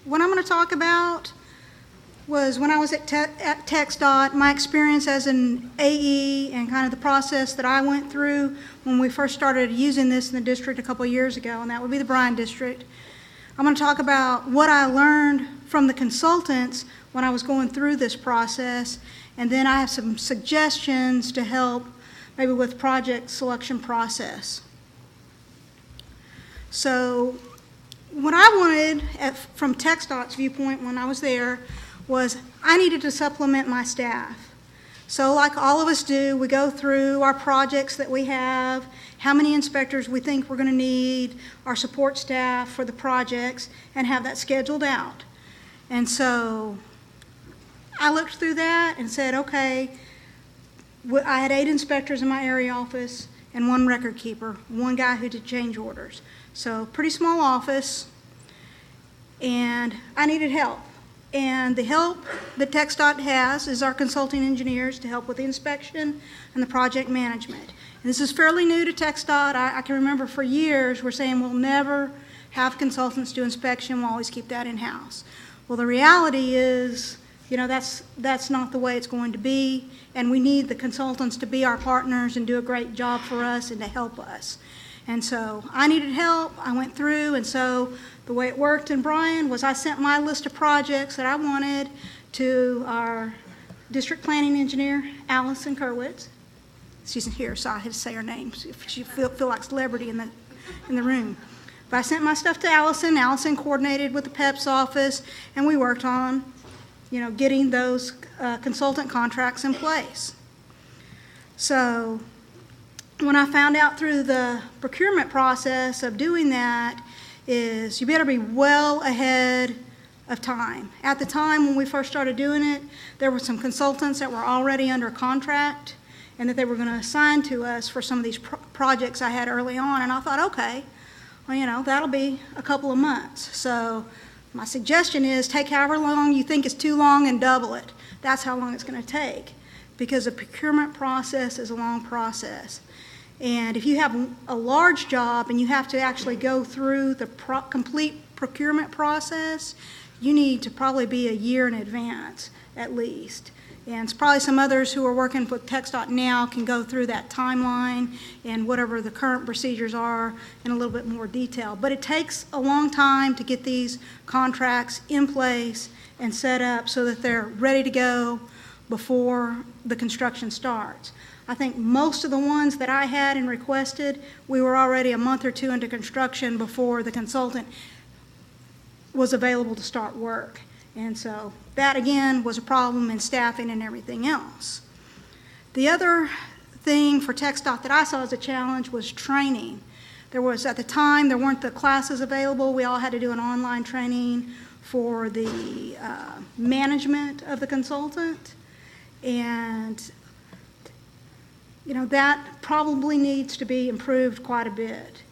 what I'm going to talk about was when I was at TxDOT, my experience as an AE and kind of the process that I went through when we first started using this in the district a couple of years ago, and that would be the Bryan district. I'm going to talk about what I learned from the consultants when I was going through this process, and then I have some suggestions to help maybe with project selection process. So what I wanted from TxDOT's viewpoint when I was there was I needed to supplement my staff. So like all of us do, we go through our projects that we have, how many inspectors we think we're going to need, our support staff for the projects, and have that scheduled out. And so I looked through that and said, okay, I had 8 inspectors in my area office and 1 record keeper, 1 guy who did change orders. So pretty small office, and I needed help. And the help that TxDOT has is our consulting engineers to help with the inspection and the project management. And this is fairly new to TxDOT. I can remember for years we're saying we'll never have consultants do inspection, we'll always keep that in-house. Well, the reality is, you know, that's not the way it's going to be, and we need the consultants to be our partners and do a great job for us and to help us. And so I needed help. I went through, and so the way it worked in Bryan was I sent my list of projects that I wanted to our district planning engineer, Allison Kerwitz. She's here, so I had to say her name if she feel like celebrity in the room. But I sent my stuff to Allison. Allison coordinated with the PEP's office, and we worked on, you know, getting those consultant contracts in place. So when I found out through the procurement process of doing that is you better be well ahead of time. At the time when we first started doing it, there were some consultants that were already under contract and that they were going to assign to us for some of these projects I had early on, and I thought, okay, well, you know, that'll be a couple of months. So my suggestion is take however long you think is too long and double it. That's how long it's going to take, because the procurement process is a long process. And if you have a large job and you have to actually go through the complete procurement process, you need to probably be a year in advance at least. And it's probably some others who are working with TxDOT now can go through that timeline and whatever the current procedures are in a little bit more detail. But it takes a long time to get these contracts in place and set up so that they're ready to go before the construction starts. I think most of the ones that I had and requested, we were already a month or 2 into construction before the consultant was available to start work. And so that, again, was a problem in staffing and everything else. The other thing for TxDOT that I saw as a challenge was training. There was, at the time, there weren't the classes available. We all had to do an online training for the management of the consultant. And you know, that probably needs to be improved quite a bit.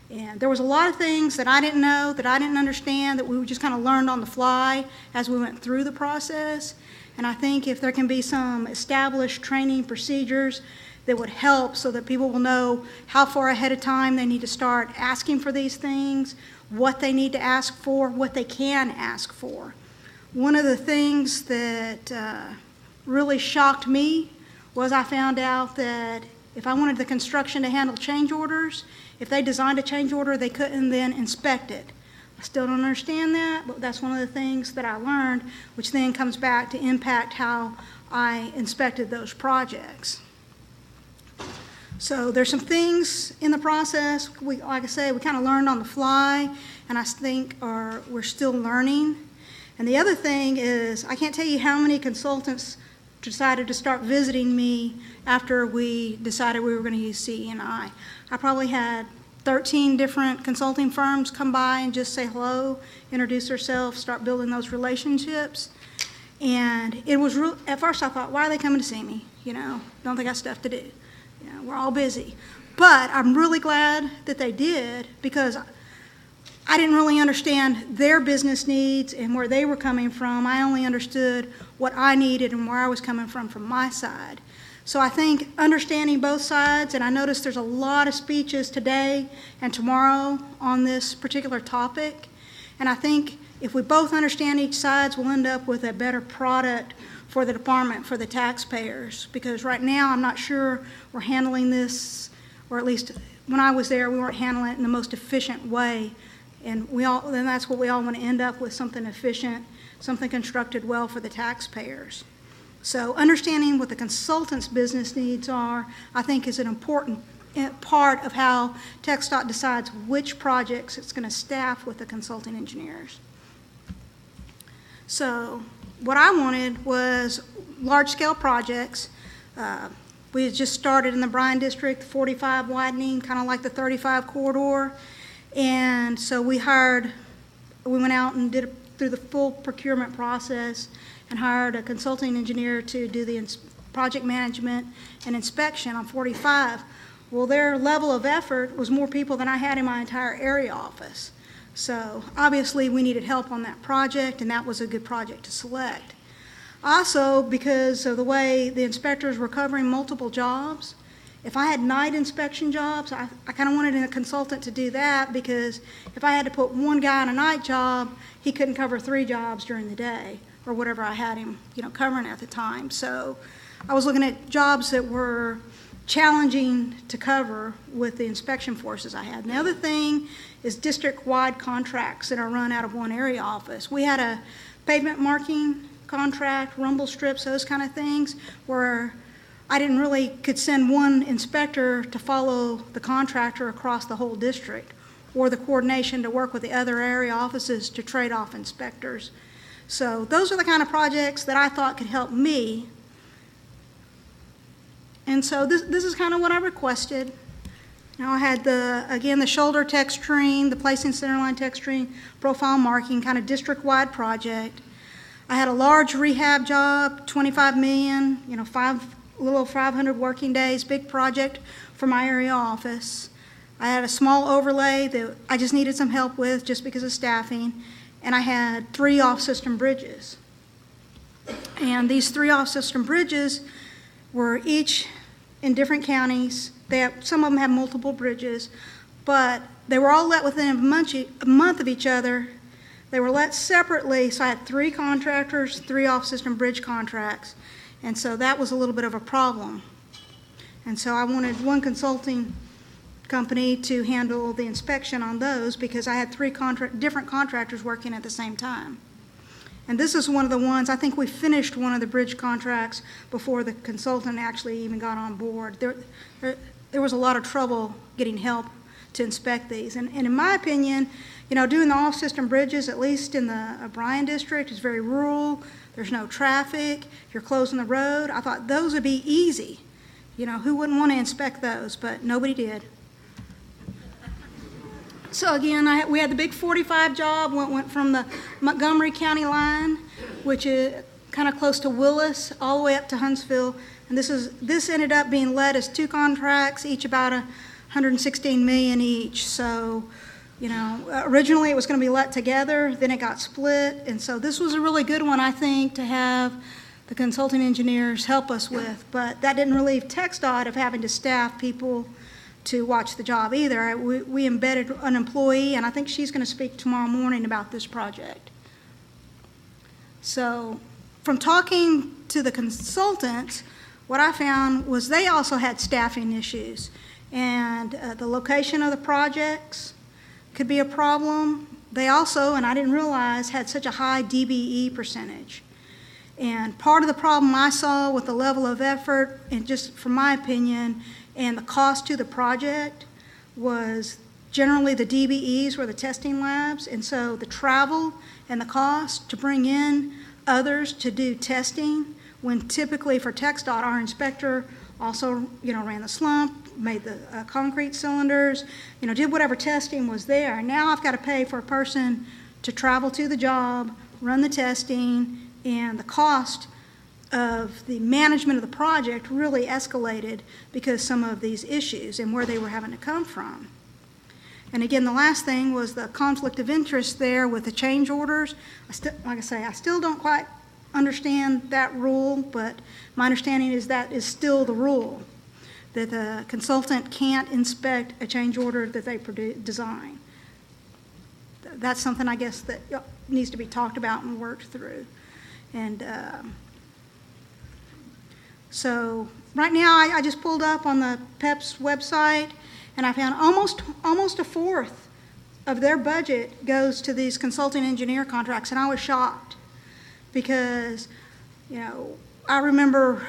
And there was a lot of things that I didn't know, that I didn't understand, that we just kind of learned on the fly as we went through the process. And I think if there can be some established training procedures that would help so that people will know how far ahead of time they need to start asking for these things, what they need to ask for, what they can ask for. One of the things that really shocked me was I found out that if I wanted the construction to handle change orders, if they designed a change order, they couldn't then inspect it. I still don't understand that, but that's one of the things that I learned, which then comes back to impact how I inspected those projects. So there's some things in the process, like I say, we kind of learned on the fly, and I think we're still learning. And the other thing is, I can't tell you how many consultants decided to start visiting me after we decided we were going to use CE&I. I probably had 13 different consulting firms come by and just say hello, introduce themselves, start building those relationships. And it was at first I thought, why are they coming to see me? You know, don't they got stuff to do? You know, we're all busy. But I'm really glad that they did, because I didn't really understand their business needs and where they were coming from. I only understood what I needed and where I was coming from my side. So I think understanding both sides, and I noticed there's a lot of speeches today and tomorrow on this particular topic, and I think if we both understand each side, we'll end up with a better product for the department, for the taxpayers. Because right now, I'm not sure we're handling this, or at least when I was there, we weren't handling it in the most efficient way. And then that's what we all want to end up with, something efficient, something constructed well for the taxpayers. So understanding what the consultant's business needs are, I think, is an important part of how TxDOT decides which projects it's going to staff with the consulting engineers. So what I wanted was large-scale projects. We had just started in the Bryan District, 45 widening, kind of like the 35 corridor. And so we went out and did through the full procurement process and hired a consulting engineer to do the project management and inspection on 45. Well, their level of effort was more people than I had in my entire area office. So obviously we needed help on that project, and that was a good project to select. Also, because of the way the inspectors were covering multiple jobs, if I had night inspection jobs, I kind of wanted a consultant to do that, because if I had to put one guy on a night job, he couldn't cover 3 jobs during the day or whatever I had him, covering at the time. So I was looking at jobs that were challenging to cover with the inspection forces I had. And the other thing is district-wide contracts that are run out of one area office. We had a pavement marking contract, rumble strips, those kind of things, where I didn't really could send one inspector to follow the contractor across the whole district, or the coordination to work with the other area offices to trade off inspectors. So those are the kind of projects that I thought could help me. And so this is kind of what I requested. Now I had the shoulder texturing, the placing centerline texturing, profile marking, kind of district-wide project. I had a large rehab job, 25 million, a little over 500 working days, big project for my area office. I had a small overlay that I just needed some help with just because of staffing. And I had 3 off-system bridges. And these 3 off-system bridges were each in different counties. Some of them have multiple bridges, but they were all let within a month of each other. They were let separately, so I had 3 contractors, 3 off-system bridge contracts, and so that was a little bit of a problem. And so I wanted one consulting company to handle the inspection on those, because I had 3 different contractors working at the same time. And this is one of the ones, I think we finished one of the bridge contracts before the consultant actually even got on board. There was a lot of trouble getting help to inspect these. And in my opinion, doing the off-system bridges, at least in the Bryan District, is very rural. There's no traffic. You're closing the road. I thought those would be easy. Who wouldn't want to inspect those? But nobody did. So again, we had the big 45 job, went from the Montgomery County line, which is kind of close to Willis, all the way up to Huntsville. And this ended up being led as 2 contracts, each about $116 million each. So, originally it was going to be let together, then it got split. And so this was a really good one, I think, to have the consulting engineers help us with. But that didn't relieve TxDOT of having to staff people to watch the job either. We embedded an employee, and I think she's going to speak tomorrow morning about this project. So from talking to the consultants, what I found was they also had staffing issues, and the location of the projects could be a problem. They also, and I didn't realize, had such a high DBE percentage. And part of the problem I saw with the level of effort, and just from my opinion, and the cost to the project was generally the DBEs were the testing labs, and so the travel and the cost to bring in others to do testing, when typically for TxDOT, our inspector also, ran the slump, made the concrete cylinders, did whatever testing was there. And now I've got to pay for a person to travel to the job, run the testing, and the cost of the management of the project really escalated because some of these issues and where they were having to come from. And again, the last thing was the conflict of interest there with the change orders. Like I say, I still don't quite understand that rule, but my understanding is that is still the rule, that the consultant can't inspect a change order that they design. That's something I guess that needs to be talked about and worked through. And so right now, I just pulled up on the PEP's website, and I found almost a fourth of their budget goes to these consulting engineer contracts, and I was shocked because, I remember,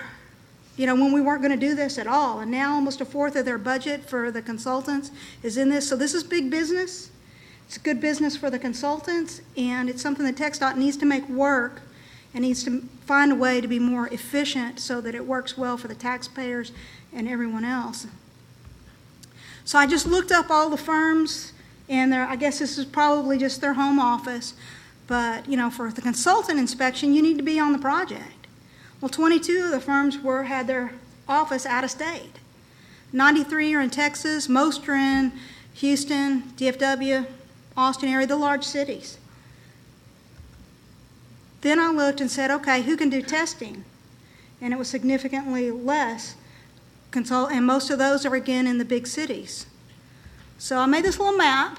when we weren't going to do this at all, and now almost a fourth of their budget for the consultants is in this. So this is big business. It's good business for the consultants, and it's something that TxDOT needs to make work and needs to find a way to be more efficient so that it works well for the taxpayers and everyone else. So I just looked up all the firms, and I guess this is probably just their home office, but for the consultant inspection, you need to be on the project. Well, 22 of the firms had their office out of state. 93 are in Texas, most are in Houston, DFW, Austin area, the large cities. Then I looked and said, okay, who can do testing? And it was significantly less, and most of those are again in the big cities. So I made this little map.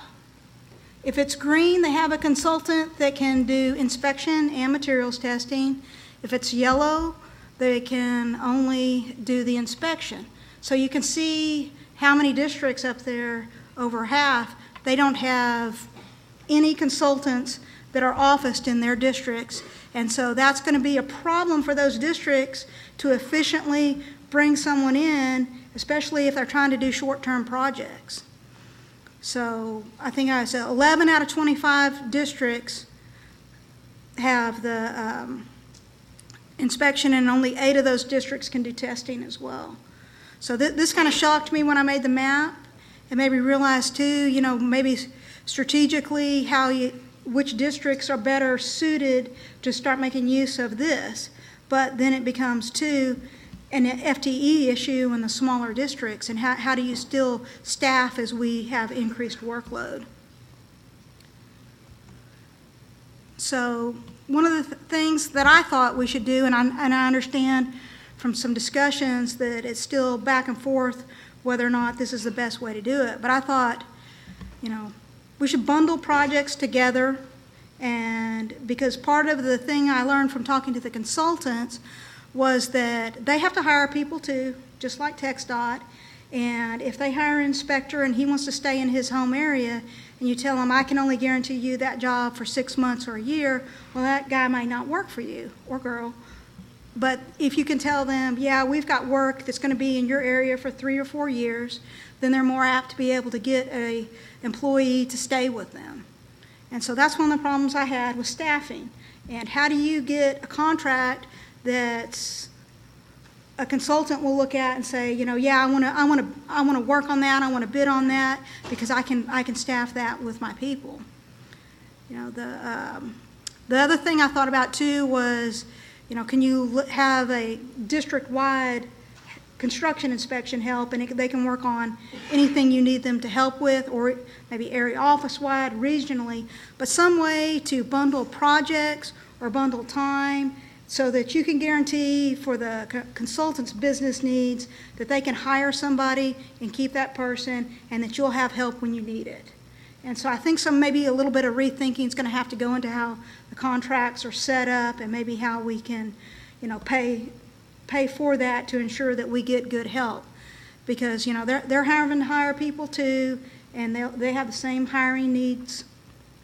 If it's green, they have a consultant that can do inspection and materials testing. If it's yellow, they can only do the inspection. So you can see how many districts up there, over half, they don't have any consultants that are officed in their districts. And so that's going to be a problem for those districts to efficiently bring someone in, especially if they're trying to do short-term projects. So I think I said 11 out of 25 districts have the inspection, and only 8 of those districts can do testing as well. So this kind of shocked me when I made the map. It made me realize too, maybe strategically which districts are better suited to start making use of this. But then it becomes too an FTE issue in the smaller districts, and how do you still staff as we have increased workload. So one of the things that I thought we should do, and I understand from some discussions that it's still back and forth whether or not this is the best way to do it, but I thought, we should bundle projects together, and because part of the thing I learned from talking to the consultants was that they have to hire people too, just like TxDOT, and if they hire an inspector and he wants to stay in his home area, and you tell him, I can only guarantee you that job for 6 months or a year, well, that guy might not work for you, or girl. But if you can tell them, yeah, we've got work that's going to be in your area for 3 or 4 years, then they're more apt to be able to get an employee to stay with them. And so that's one of the problems I had with staffing. And how do you get a contract that's a consultant will look at and say, yeah, I want to work on that, I want to bid on that because I can staff that with my people. The other thing I thought about too was, can you have a district-wide construction inspection help, and they can work on anything you need them to help with, or maybe area office-wide, regionally, but some way to bundle projects or bundle time so that you can guarantee for the consultant's business needs that they can hire somebody and keep that person, and that you'll have help when you need it. And so I think maybe a little bit of rethinking is going to have to go into how the contracts are set up, and maybe how we can, pay for that to ensure that we get good help, because they're having to hire people too, and they have the same hiring needs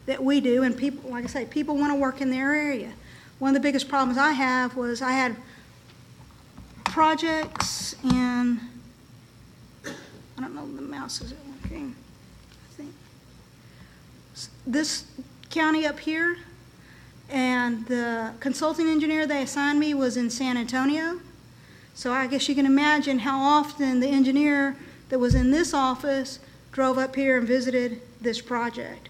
that we do, and people, like I say, people want to work in their area. One of the biggest problems I have was I had projects in, I don't know, the mouse isn't working, I think. This county up here, and the consulting engineer they assigned me was in San Antonio. So I guess you can imagine how often the engineer that was in this office drove up here and visited this project.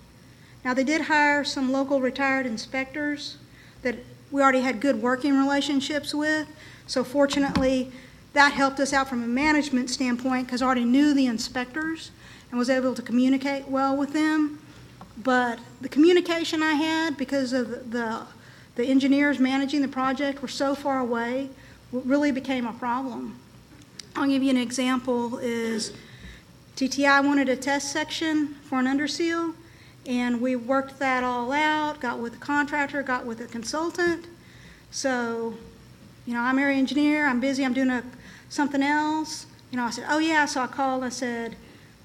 Now, they did hire some local retired inspectors that we already had good working relationships with. So fortunately, that helped us out from a management standpoint, because I already knew the inspectors and was able to communicate well with them. But the communication I had, because of the engineers managing the project were so far away, really became a problem. I'll give you an example. Is TTI wanted a test section for an underseal, And we worked that all out, got with the contractor, got with the consultant. So, I'm area engineer, I'm busy, I'm doing something else. I said, oh yeah, so I called and I said,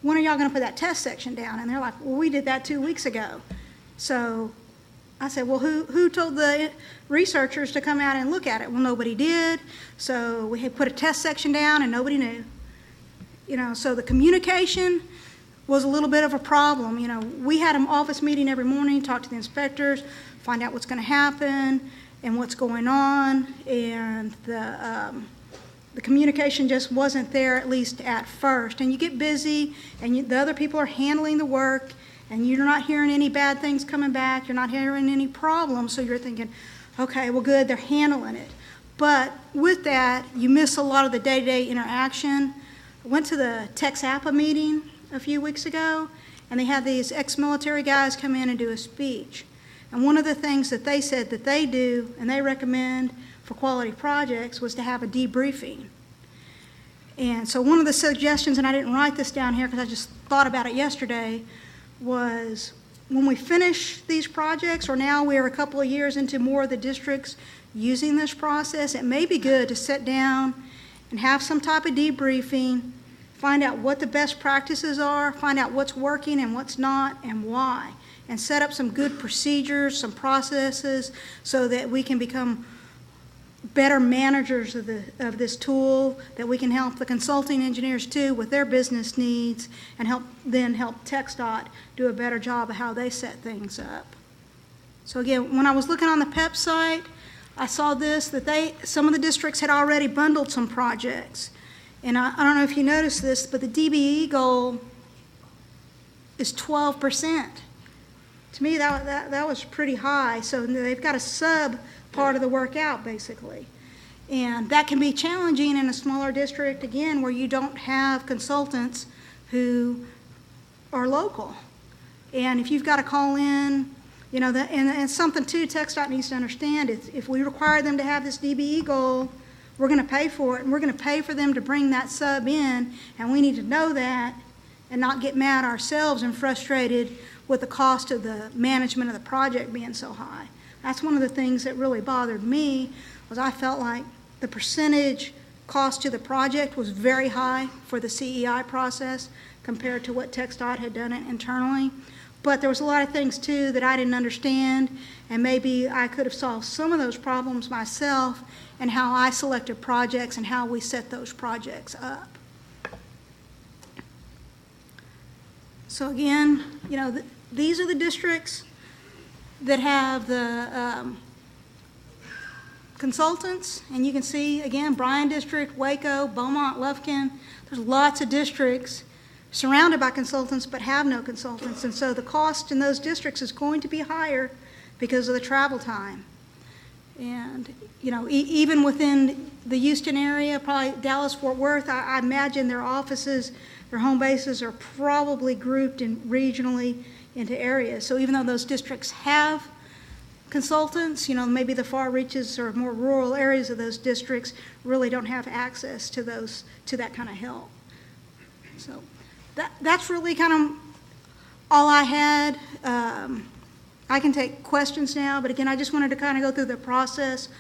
when are y'all gonna put that test section down? And they're like, well, we did that 2 weeks ago. So I said, well, who told the researchers to come out and look at it? Well, nobody did. So we had put a test section down and nobody knew. So the communication was a little bit of a problem. We had an office meeting every morning, talk to the inspectors, find out what's going to happen and what's going on, and the communication just wasn't there, at least at first. And you get busy, and the other people are handling the work, and you're not hearing any bad things coming back, you're not hearing any problems, so you're thinking, okay, well good, they're handling it. But with that, you miss a lot of the day-to-day interaction. I went to the TxDOT meeting a few weeks ago, and they had these ex-military guys come in and do a speech. And one of the things that they said that they do and they recommend for quality projects was to have a debriefing. And so one of the suggestions, and I didn't write this down here because I just thought about it yesterday, was when we finish these projects, or now we're a couple of years into more of the districts using this process, it may be good to sit down and have some type of debriefing, find out what the best practices are, find out what's working and what's not and why, and set up some good procedures, some processes, so that we can become better managers of this tool, that we can help the consulting engineers too with their business needs, and help TxDOT do a better job of how they set things up. So again, when I was looking on the PEP site, I saw this, that some of the districts had already bundled some projects. And I don't know if you noticed this, but the DBE goal is 12%. To me, that was pretty high. So they've got a sub part of the work out, basically. And that can be challenging in a smaller district, again, where you don't have consultants who are local. And if you've got to call in, and something too TxDOT needs to understand, if we require them to have this DBE goal, we're going to pay for it, and we're going to pay for them to bring that sub in, and we need to know that and not get mad ourselves and frustrated with the cost of the management of the project being so high. That's one of the things that really bothered me, was I felt like the percentage cost to the project was very high for the CEI process compared to what TxDOT had done it internally. But there was a lot of things too that I didn't understand, and maybe I could have solved some of those problems myself and how I selected projects and how we set those projects up. So again, these are the districts that have the consultants, and you can see again Bryan District, Waco, Beaumont, Lufkin. There's lots of districts surrounded by consultants but have no consultants, and so the cost in those districts is going to be higher because of the travel time. And even within the Houston area, probably Dallas, Fort Worth, I imagine their offices, their home bases are probably grouped in regionally into areas. So even though those districts have consultants, maybe the far reaches or more rural areas of those districts really don't have access to that kind of help. So that's really kind of all I had. I can take questions now, but again, I just wanted to kind of go through the process,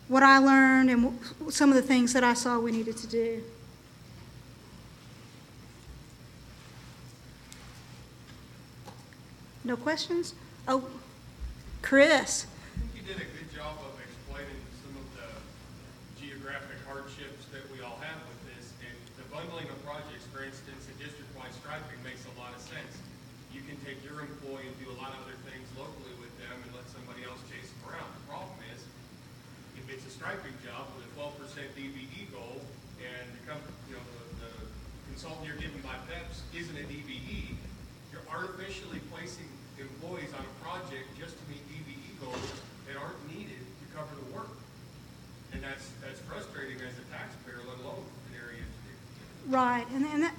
what I learned, and some of the things that I saw we needed to do. No questions? Oh, Chris. I think you did a good job of explaining some of the geographic hardships that we all have with this. And the bundling of projects, for instance, and district-wide striping makes a lot of sense. You can take your employee and do a lot of other things locally with them and let somebody else chase them around. The problem is, if it's a striping job with a 12% DBE goal, and the consultant you're given by PEPS isn't a DBE, you're artificially placing employees on a project just to meet DBE goals that aren't needed to cover the work. And that's frustrating as a taxpayer, let alone an area engineer. Right, and that,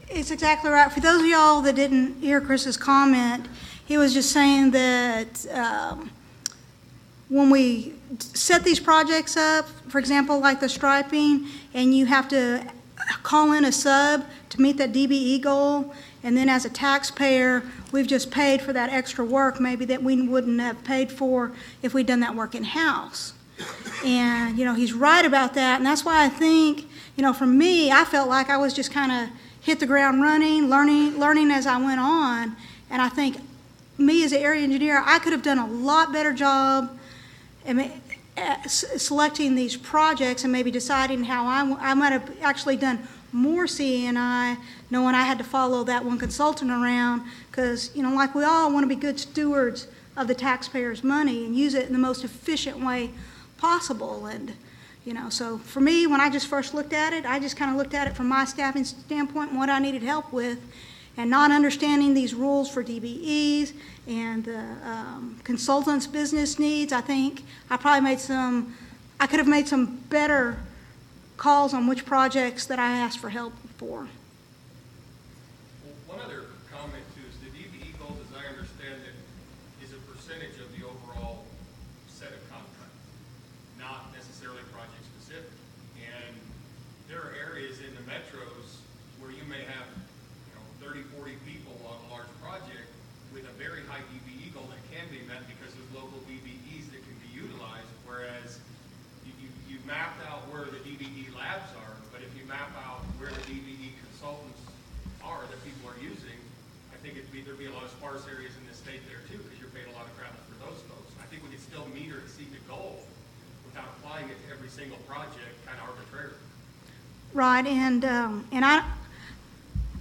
it's exactly right. For those of y'all that didn't hear Chris's comment, he was just saying that when we set these projects up, for example, like the striping, and you have to call in a sub to meet that DBE goal, and then as a taxpayer, we've just paid for that extra work maybe that we wouldn't have paid for if we'd done that work in-house. And, he's right about that, and that's why I think, for me, I felt like I was just kind of hit the ground running, learning as I went on, and I think me as an area engineer, I could have done a lot better job selecting these projects and maybe deciding how I might have actually done more CE&I, knowing I had to follow that one consultant around, because, like we all want to be good stewards of the taxpayers' money and use it in the most efficient way possible. And, so for me, when I just first looked at it, I just kind of looked at it from my staffing standpoint and what I needed help with, and not understanding these rules for DBEs and the consultants' business needs. I think I could have made some better calls on which projects that I asked for help for. Well, one other comment too is the DBE goals, as I understand it, is a percentage of the overall set of contracts, not necessarily project specific. And there are areas in the metros where you may have 30, 40 people on a large project with a very high DBE goal that can be met because there's local DBEs that can be utilized, whereas you mapped out where the DBE labs are, but if you map out where the DBE consultants are that people are using, I think there'd be a lot of sparse areas in the state there too, because you're paying a lot of travel for those folks. I think we could still meet or exceed the goal without applying it to every single project kind of arbitrarily. Right,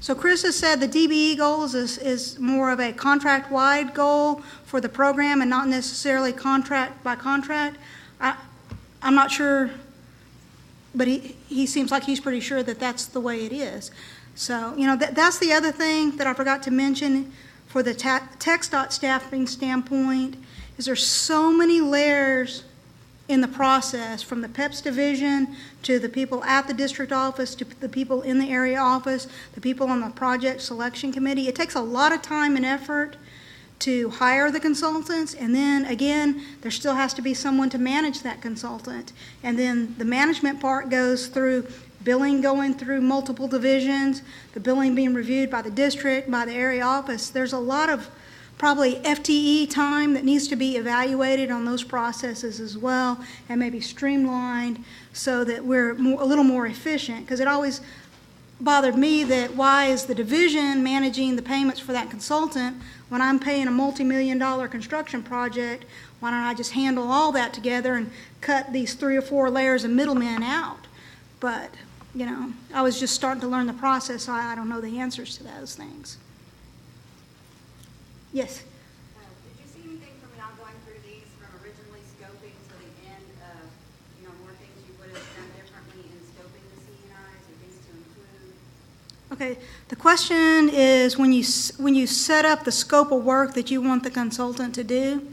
so Chris has said the DBE goals is more of a contract-wide goal for the program and not necessarily contract by contract. I'm not sure, but he seems like he's pretty sure that that's the way it is. So, that's the other thing that I forgot to mention for the TxDOT staffing standpoint, is there's so many layers in the process, from the PEPS division to the people at the district office to the people in the area office, the people on the project selection committee. It takes a lot of time and effort to hire the consultants, and then again, there still has to be someone to manage that consultant. And then the management part goes through billing, going through multiple divisions, the billing being reviewed by the district, by the area office. There's a lot of probably FTE time that needs to be evaluated on those processes as well, and maybe streamlined so that we're a little more efficient, because it always bothered me that why is the division managing the payments for that consultant when I'm paying a multi-million-dollar construction project? Why don't I just handle all that together and cut these 3 or 4 layers of middlemen out? But, I was just starting to learn the process, so I don't know the answers to those things. Yes? Did you see anything from y'all going through these from originally scoping to the end of, more things you would have done differently in scoping the CNIs or things to include? Okay, the question is when you set up the scope of work that you want the consultant to do.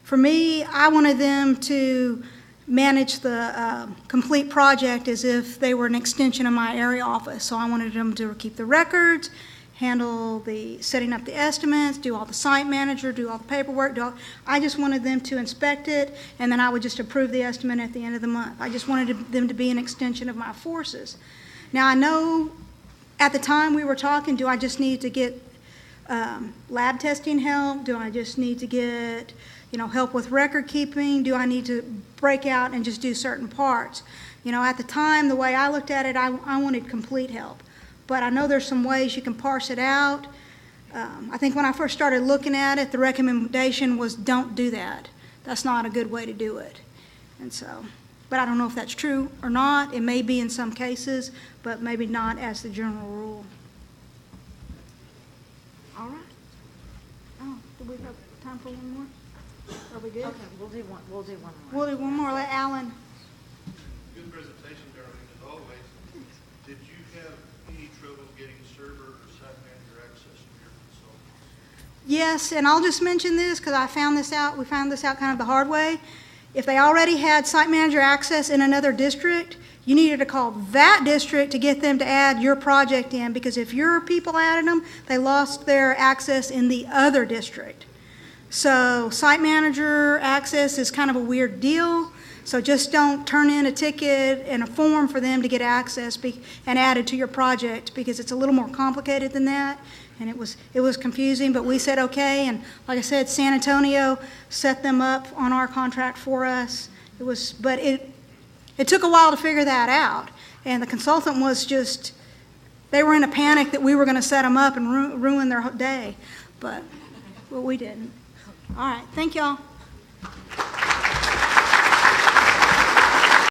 For me, I wanted them to manage the complete project as if they were an extension of my area office. So I wanted them to keep the records, handle the setting up the estimates, do all the site manager, do all the paperwork. I just wanted them to inspect it, and then I would just approve the estimate at the end of the month. I just wanted them to be an extension of my forces. Now, I know at the time we were talking, do I just need to get lab testing help? Do I just need to get help with record keeping? Do I need to break out and just do certain parts? At the time, the way I looked at it, I wanted complete help. But I know there's some ways you can parse it out. I think when I first started looking at it, the recommendation was don't do that. That's not a good way to do it. And so, but I don't know if that's true or not. It may be in some cases, but maybe not as the general rule. All right. Oh, do we have time for one more? Are we good? Okay, we'll do one more. We'll do one more. Let Alan. Good presentation, Darlene, as always. Did you have any trouble getting server or site manager access to your consultants? Yes, and I'll just mention this because we found this out kind of the hard way. If they already had site manager access in another district, you needed to call that district to get them to add your project in, because if your people added them, they lost their access in the other district. So site manager access is kind of a weird deal. So just don't turn in a ticket and a form for them to get access and add it to your project, because it's a little more complicated than that. And it was confusing, but we said okay, and like I said, San Antonio set them up on our contract for us. But it took a while to figure that out, and the consultant was just, they were in a panic that we were going to set them up and ruin their day, but we didn't. All right, thank y'all.